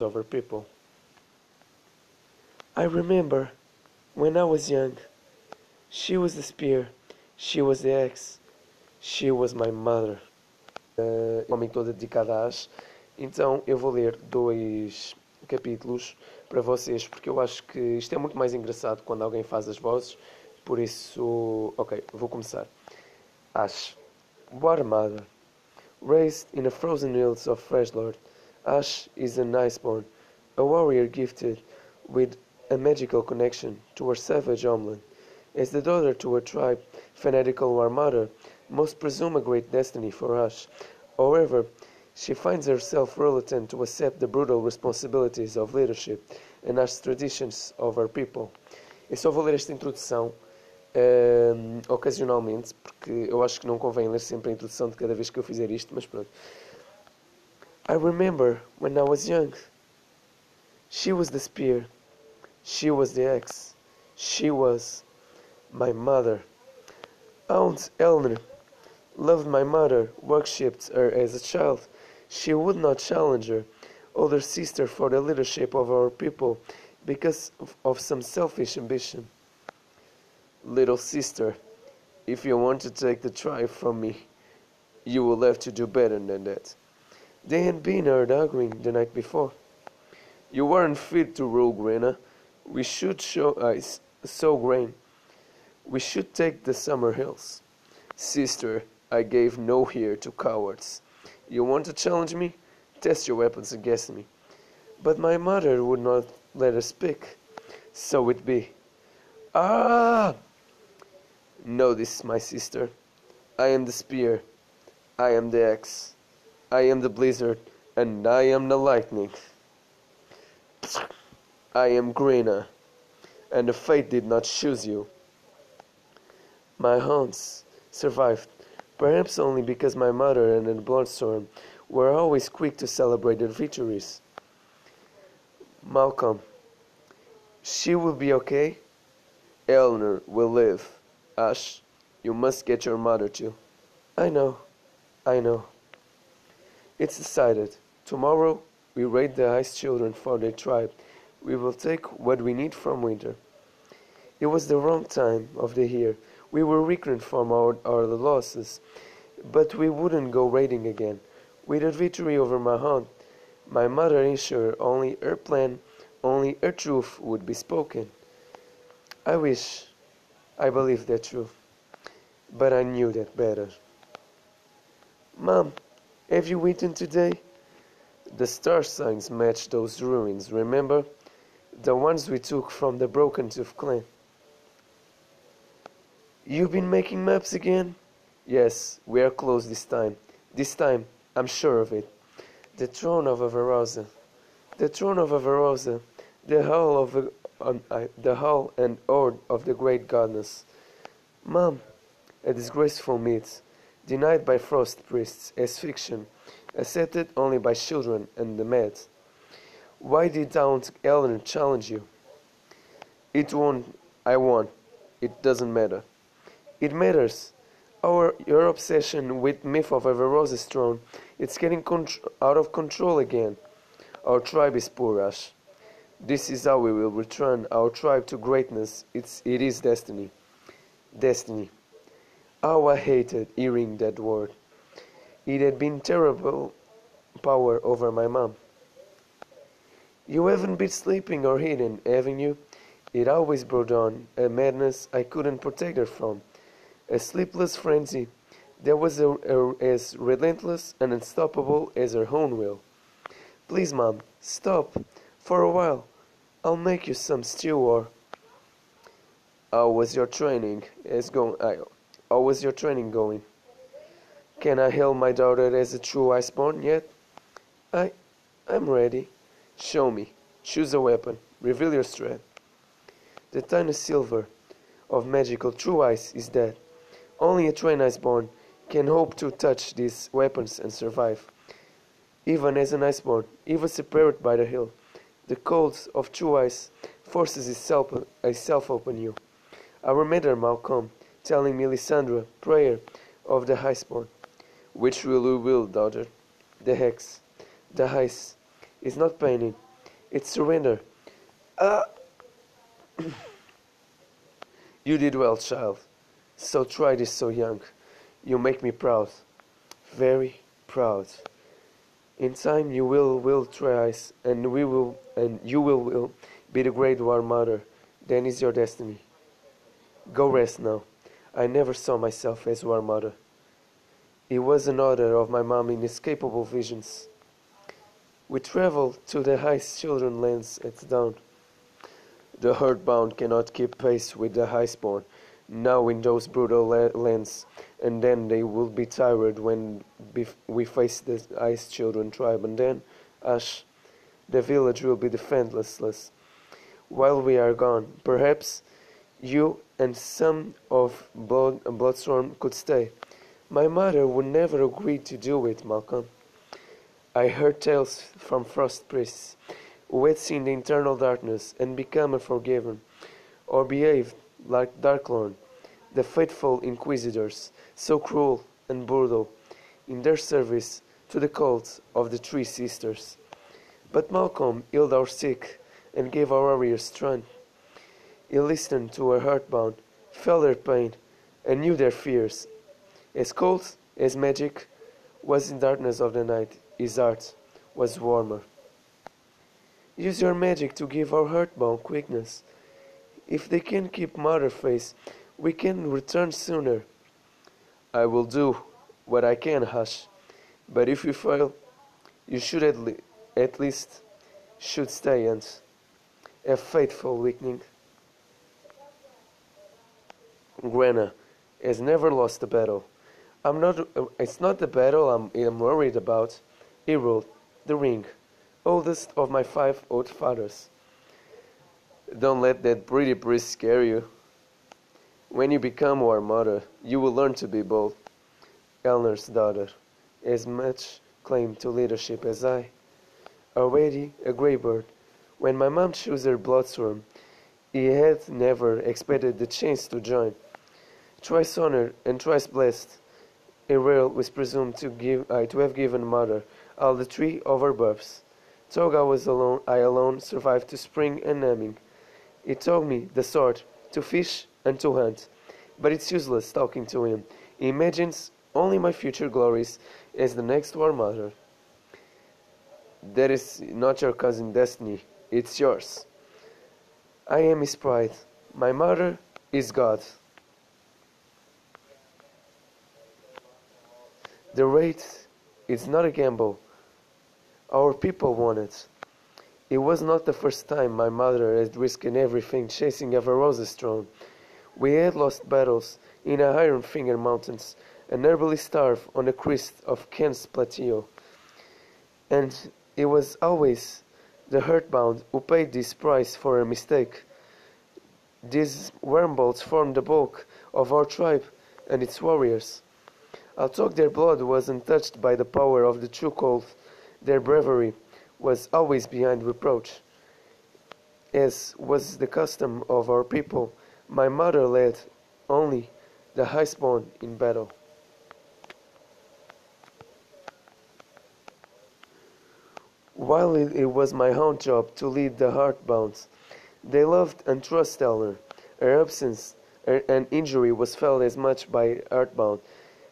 over people. I remember when I was young, she was the spear, she was the axe, she was my mother. Cómic toda dedicada a Ashe. Então eu vou ler dois capítulos para vocês, porque eu acho que isto é muito mais engraçado quando alguém faz as vozes. Por isso, ok, vou começar. Ashe, War Mother, raised in the frozen hills of Freshlord, Ashe is an iceborn, a warrior gifted with a magical connection to her savage homeland. As the daughter to her tribe, fanatical War Mother must presume a great destiny for Ashe. However, she finds herself reluctant to accept the brutal responsibilities of leadership and Ashe's traditions of her people. Eu só vou ler esta introdução ocasionalmente, porque eu acho que não convém ler sempre a introdução de cada vez que eu fizer isto, mas pronto. I remember when I was young. She was the spear. She was the axe. She was my mother. Aunt Eleanor loved my mother, worshipped her as a child. She would not challenge her older sister for the leadership of our people because of some selfish ambition. Little sister, if you want to take the tribe from me, you will have to do better than that. They had been heard arguing the night before. You weren't fit to rule, Grena. We should sow grain. We should take the summer hills. Sister, I gave no ear to cowards. You want to challenge me? Test your weapons against me. But my mother would not let her speak. So it be. Ah! Know this, my sister. I am the spear. I am the axe. I am the blizzard. And I am the lightning. I am Grena. And the fate did not choose you. My haunts survived, perhaps only because my mother and the Bloodstorm were always quick to celebrate their victories. Malcolm, she will be okay. Eleanor will live. Ashe, you must get your mother too. I know. It's decided. Tomorrow we raid the Ice Children for their tribe. We will take what we need from winter. It was the wrong time of the year. We were weakened from our losses, but we wouldn't go raiding again. With a victory over my aunt, my mother ensured only her plan, only her truth would be spoken. I wish I believed that truth, but I knew that better. Mom, have you eaten today? The star signs match those ruins, remember? The ones we took from the Broken Tooth clan. You've been making maps again? Yes, we are close this time. This time, I'm sure of it. The throne of Avarosa. The throne of Avarosa. The hall and hoard of the great goddess. Mom, a disgraceful myth, denied by frost priests as fiction, accepted only by children and the mad. Why did Aunt Eleanor challenge you? It won. I won. It doesn't matter. It matters. Your obsession with myth of Avarosa's throne, it's getting out of control again. Our tribe is poor, Ashe. This is how we will return our tribe to greatness. It is destiny. Destiny. How I hated hearing that word. It had been terrible power over my mom. You haven't been sleeping or eating, haven't you? It always brought on a madness I couldn't protect her from. A sleepless frenzy that was as relentless and unstoppable as her own will. Please, Mom, stop. For a while. I'll make you some stew or... How was your training going? Can I hail my daughter as a true iceborn yet? I'm ready. Show me. Choose a weapon. Reveal your strength. The tiny silver of magical true ice is dead. Only a trained iceborn can hope to touch these weapons and survive. Even as an iceborn, even separated by the hill, the cold of true ice forces itself upon you. I remember Malcolm telling Melisandre prayer of the iceborn. Which will you will, daughter? The hex. The ice is not painting, It's surrender. Ah! You did well, child. So try this so young. You make me proud. Very proud. In time you will tries, and you will be the great war mother. Then is your destiny. Go rest now. I never saw myself as war mother. It was another of my mom inescapable visions. We traveled to the high children lands at dawn. The earthbound cannot keep pace with the highborn now in those brutal lands, and then they will be tired when we face the ice children tribe, and then, Ashe, the village will be defenseless. While we are gone, perhaps you and some of Bloodstorm could stay. My mother would never agree to do it, Malcolm. I heard tales from frost priests who had seen the internal darkness and become unforgiven, or behaved like Darklorn, the faithful inquisitors, so cruel and brutal in their service to the cult of the Three Sisters. But Malcolm healed our sick and gave our warriors strength. He listened to our heartbound, felt their pain, and knew their fears. As cold as magic was in darkness of the night, his heart was warmer. Use your magic to give our heartbound quickness. If they can keep Mother face, we can return sooner. I will do what I can, Ashe. But if you fail, you should at least should stay and have faithful weakening. Granna has never lost a battle. It's not the battle I'm worried about. He ruled the ring, oldest of my 5 old fathers. Don't let that pretty priest scare you. When you become our mother, you will learn to be bold. Elner's daughter, as much claim to leadership as I. Already a grey bird, when my mom chose her bloodstorm, he had never expected the chance to join. Thrice honored and thrice blessed, Ariel was presumed to have given mother all the 3 of her births. Toga I alone survived to spring and naming. He told me the sword, to fish and to hunt, but it's useless talking to him. He imagines only my future glories as the next war mother. That is not your cousin Destiny, it's yours. I am his pride. My mother is God. The race is not a gamble. Our people won it. It was not the first time my mother had risked everything chasing Avarosa's throne. We had lost battles in the Iron Finger Mountains and nearly starved on the crest of Ken's Plateau. And it was always the Earthbound who paid this price for a mistake. These wormbolts formed the bulk of our tribe and its warriors. Although their blood was untouched by the power of the true cold, their bravery was always beyond reproach. As was the custom of our people, my mother led only the highborn in battle. While it was my own job to lead the heartbounds, they loved and trusted Eleanor. Her absence and injury was felt as much by Earthbound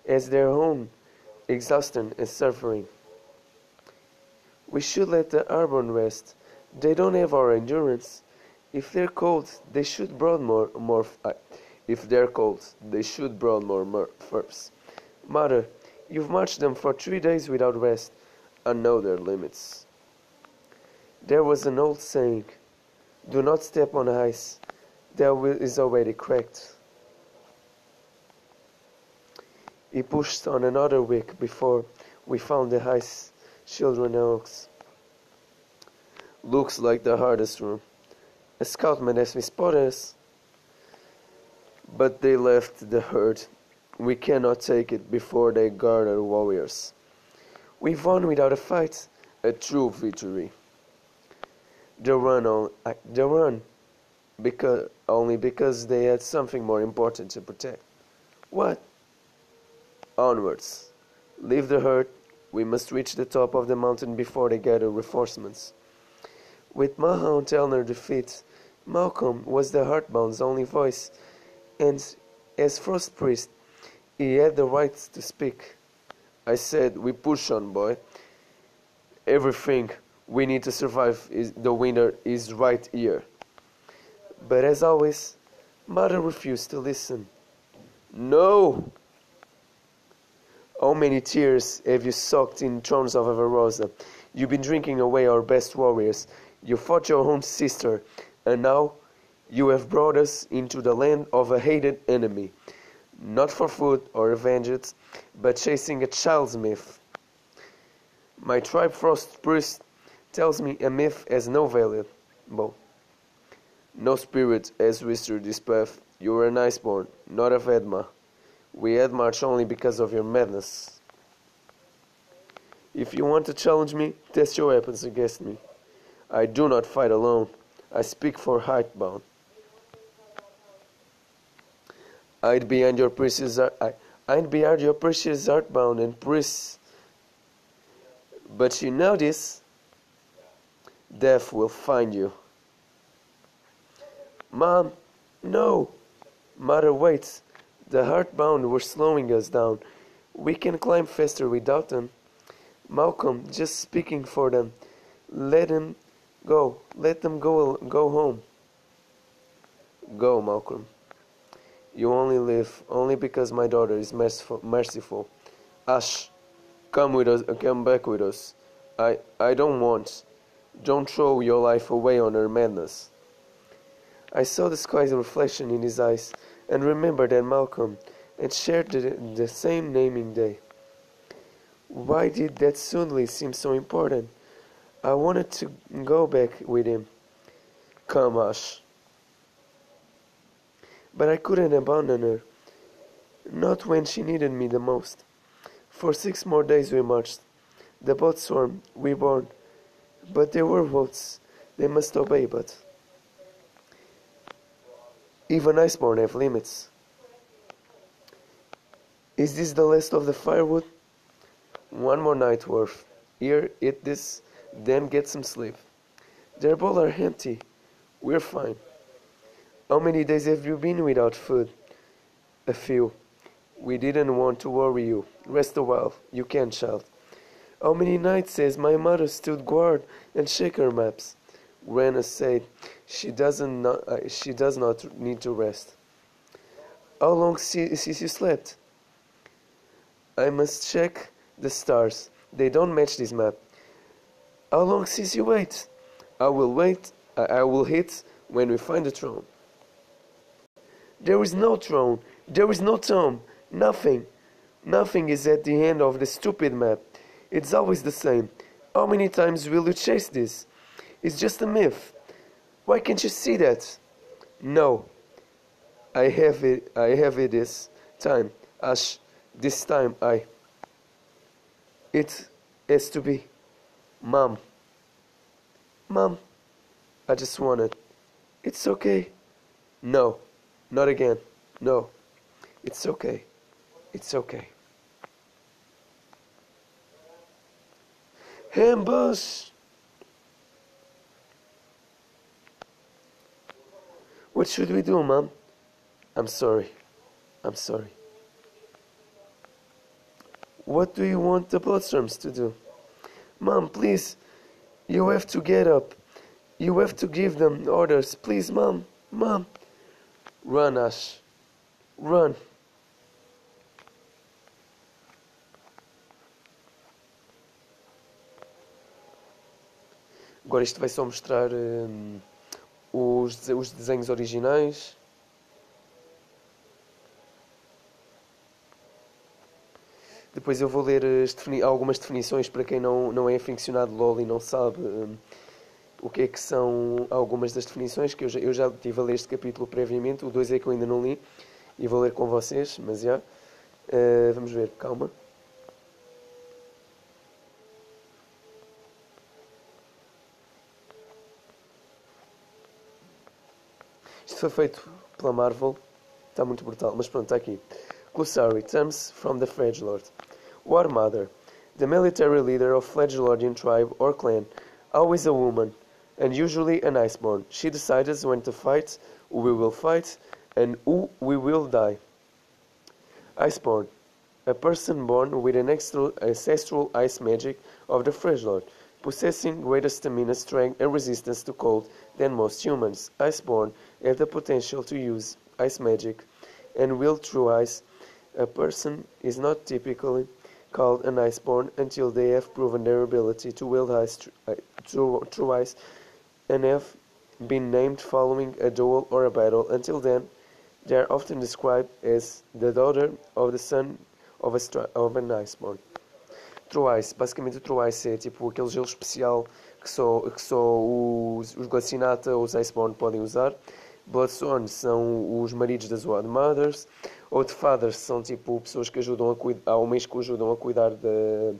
as their own exhaustion and suffering. We should let the Arbon rest. They don't have our endurance. If they're cold, they should brown more. If they're cold, they should brown more first. Mother, you've marched them for 3 days without rest. I know their limits. There was an old saying, do not step on ice. That is already cracked. He pushed on another week before we found the ice children oaks. Looks like the hardest room. A scoutman has spotted us. But they left the herd. We cannot take it before they gather warriors. We've won without a fight, a true victory. They run only because they had something more important to protect. What? Onwards. Leave the herd. We must reach the top of the mountain before they gather reinforcements. With Mahon telling her defeat, Malcolm was the Heartbound's only voice, and as Frost Priest, he had the right to speak. I said, "We push on, boy. Everything we need to survive is the winner is right here." But as always, Mother refused to listen. "No! How many tears have you soaked in thrones of Avarosa? You've been drinking away our best warriors. You fought your own sister, and now you have brought us into the land of a hated enemy. Not for food or vengeance, but chasing a child's myth. My tribe Frost Priest tells me a myth has no value. No spirit has whispered this path. You are an iceborn, not a Vedma. We had march only because of your madness. If you want to challenge me, test your weapons against me. I do not fight alone. I speak for Heartbound. I'd behind your precious Heartbound and priests. But you know this. Death will find you." "Mom, no!" Mother, wait. The Heartbound were slowing us down. We can climb faster without them. Malcolm, just speaking for them. Let them go. Let them go home. Go, Malcolm. You only live only because my daughter is merciful. Ashe, come with us. Come back with us. I don't want. Don't throw your life away on her madness. I saw the sky's reflection in his eyes and remembered that Malcolm had shared the same naming day. Why did that suddenly seem so important? I wanted to go back with him. Come, Ashe. But I couldn't abandon her. Not when she needed me the most. For 6 more days we marched. The boat swarmed, we burned. But they were boats. They must obey, but... Even iceborn have limits. Is this the last of the firewood? One more night worth. Here, eat this, then get some sleep. Their bowls are empty. We're fine. How many days have you been without food? A few. We didn't want to worry you. Rest a while. You can, child. How many nights has my mother stood guard and shake her maps? Rena said she does not need to rest. How long since you slept? I must check the stars. They don't match this map. How long since you wait? I will wait. I will hit when we find the throne. There is no throne. There is no tomb. Nothing. Nothing is at the end of the stupid map. It's always the same. How many times will you chase this? It's just a myth. Why can't you see that? No. I have it this time. Ashe, this time It has to be. Mom. Mom, I just wanted. It's okay. No, not again. No, it's okay. It's okay. Ambush! What should we do, Mom? I'm sorry. I'm sorry. What do you want the Bloodstorms to do? Mom, please. You have to get up. You have to give them orders. Please, Mom. Mom. Run, Ashe. Run. Agora isto vai só mostrar os desenhos originais. Depois eu vou ler algumas definições para quem não é aficionado de LOL e não sabe o que é que são algumas das definições, que eu já estive a ler este capítulo previamente, o 2 é que eu ainda não li, e vou ler com vocês, mas já. Vamos ver, calma. Isto foi feito pela Marvel, está muito brutal, mas pronto, está aqui. Glossary, terms from the Fledglord. War Mother, the military leader of Fledglordian tribe or clan, always a woman, and usually an iceborn. She decides when to fight, who we will fight, and who we will die. Iceborn. A person born with an ancestral ice magic of the Fresh Lord, possessing greater stamina, strength, and resistance to cold than most humans. Iceborn have the potential to use ice magic and wield true ice. A person is not typically called an iceborn until they have proven their ability to wield true ice and have been named following a duel or a battle. Until then, they are often described as the daughter of the son of an iceborn. True Ice, basicamente o True Ice é tipo aquele gelo especial que só os Glacinata ou os Iceborn podem usar. Bloodstone são os maridos das Wad Mothers. Oath Fathers são tipo pessoas que ajudam a cuidar, homens que ajudam a cuidar da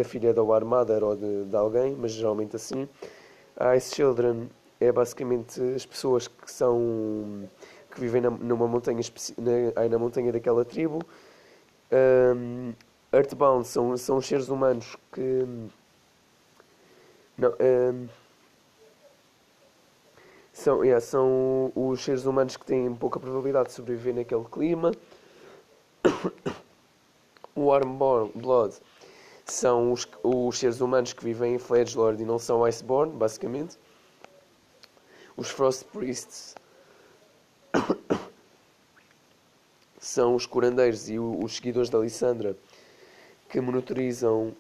filha da Wad Mother ou de alguém, mas geralmente assim. Ice Children é basicamente as pessoas que vivem numa montanha na montanha daquela tribo. Earthbound são os seres humanos que não, são os seres humanos que têm pouca probabilidade de sobreviver naquele clima. Warm Blood são os seres humanos que vivem em Fledgelord e não são Iceborn, basicamente. Os Frost Priests são os curandeiros e os seguidores da Lissandra que monitorizam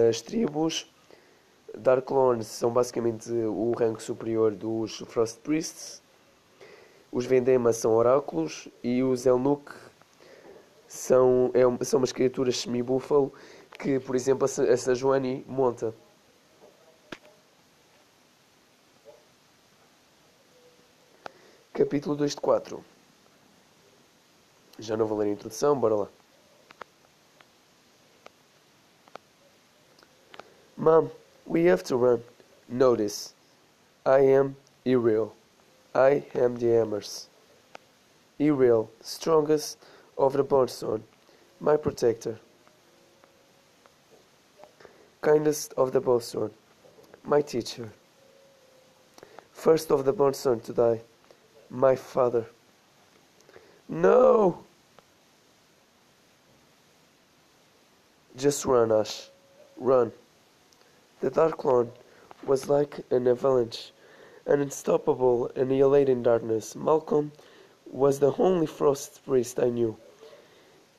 as tribos. Dark Lords são basicamente o rango superior dos Frost Priests. Os Vendema são oráculos e os Elnuk são umas criaturas semi-búfalo que, por exemplo, a Sejuani monta. Capítulo 2 de 4. Já não vou ler a introdução, bora lá. Mom, we have to run. Notice, I am Iriel. I am the Hammers. Iriel, strongest of the Bornstone, my protector. Kindest of the Bowstone, my teacher. First of the Bornstone to die, my father. No! Just run, Ashe. Run. The Dark Lord was like an avalanche, an unstoppable, annihilating darkness. Malcolm was the only Frost Priest I knew,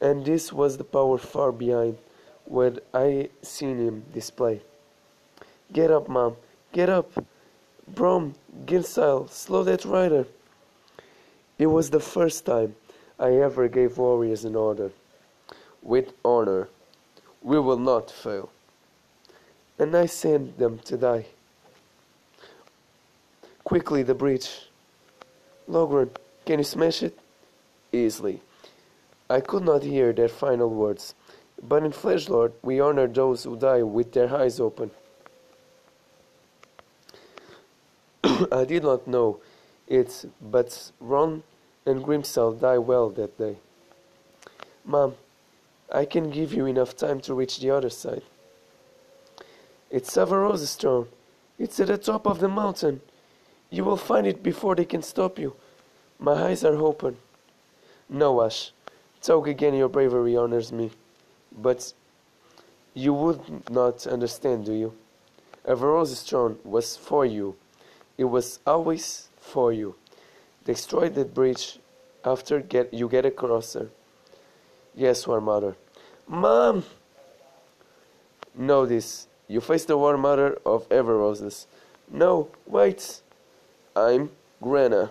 and this was the power far behind what I seen him display. Get up, Mom. Get up. Brom, Ginsile, slow that rider. It was the first time I ever gave warriors an order. With honor. We will not fail. And I sent them to die. Quickly, the breach. Logran, can you smash it? Easily. I could not hear their final words, but in Fledgelord we honor those who die with their eyes open. I did not know it, but Ron and Grimsel die well that day. Mom, I can give you enough time to reach the other side. It's Savarosa's throne. It's at the top of the mountain. You will find it before they can stop you. My eyes are open. No, Ashe. Talk again, your bravery honors me. But you would not understand, do you? Avarosa's throne was for you. It was always for you. Destroy that bridge after you get across her. Yes, War Mother. Mom! Know this. You face the War Mother of Everoses. No, wait. I'm Grenna.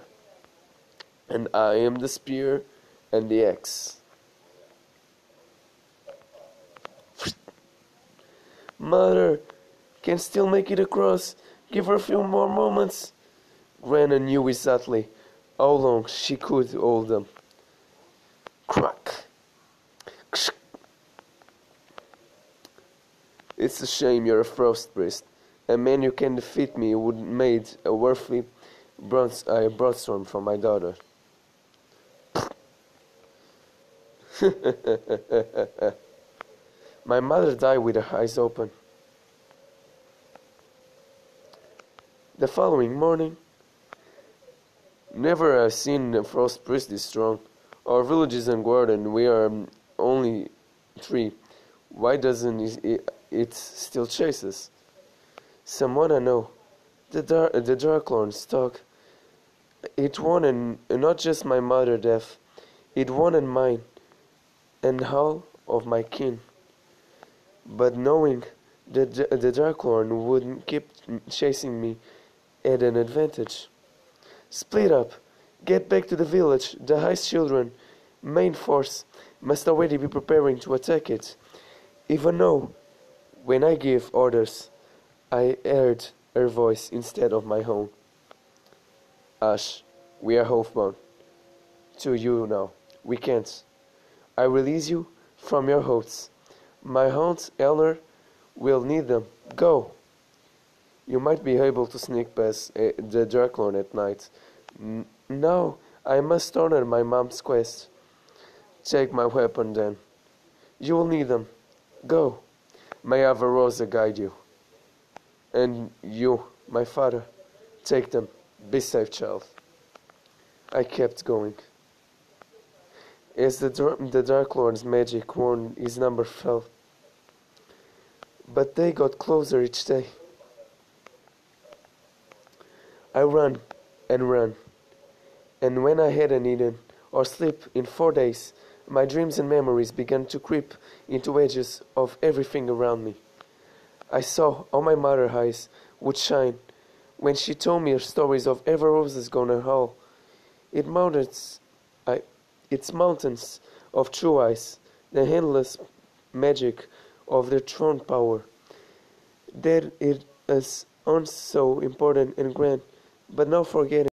And I am the spear and the axe. Mother, can still make it across. Give her a few more moments. Grenna knew exactly how long she could hold them. Crack. It's a shame you're a Frost Priest. A man who can defeat me would made a worthy broadstorm for my daughter. My mother died with her eyes open. The following morning, never I've seen a frost priest this strong. Our village is unguarded and we are only 3. Why doesn't it still chase us? Someone I know, the Darklorn stuck. It wanted not just my mother death, it wanted mine and all of my kin. But knowing that the Darklorn would keep chasing me at an advantage. Split up, get back to the village. The Heist children, main force, must already be preparing to attack it. Even though, when I give orders, I heard her voice instead of my own. Ashe, we are hoofbound. To you now. We can't. I release you from your oaths. My aunt Eleanor will need them. Go. You might be able to sneak past the Darklorn at night. No, I must honor my mom's quest. Take my weapon then. You will need them. Go. May Avarosa guide you. And you, my father, take them. Be safe, child. I kept going. As the Darklord's magic wand, his number fell. But they got closer each day. I ran and ran. And when I hadn't eaten or slept in 4 days, my dreams and memories began to creep into edges of everything around me. I saw how my mother's eyes would shine when she told me her stories of Avarosa's Gonna Hall. Its mountains of true ice, the endless magic of their throne power. That it is once so important and grand, but now forgetting.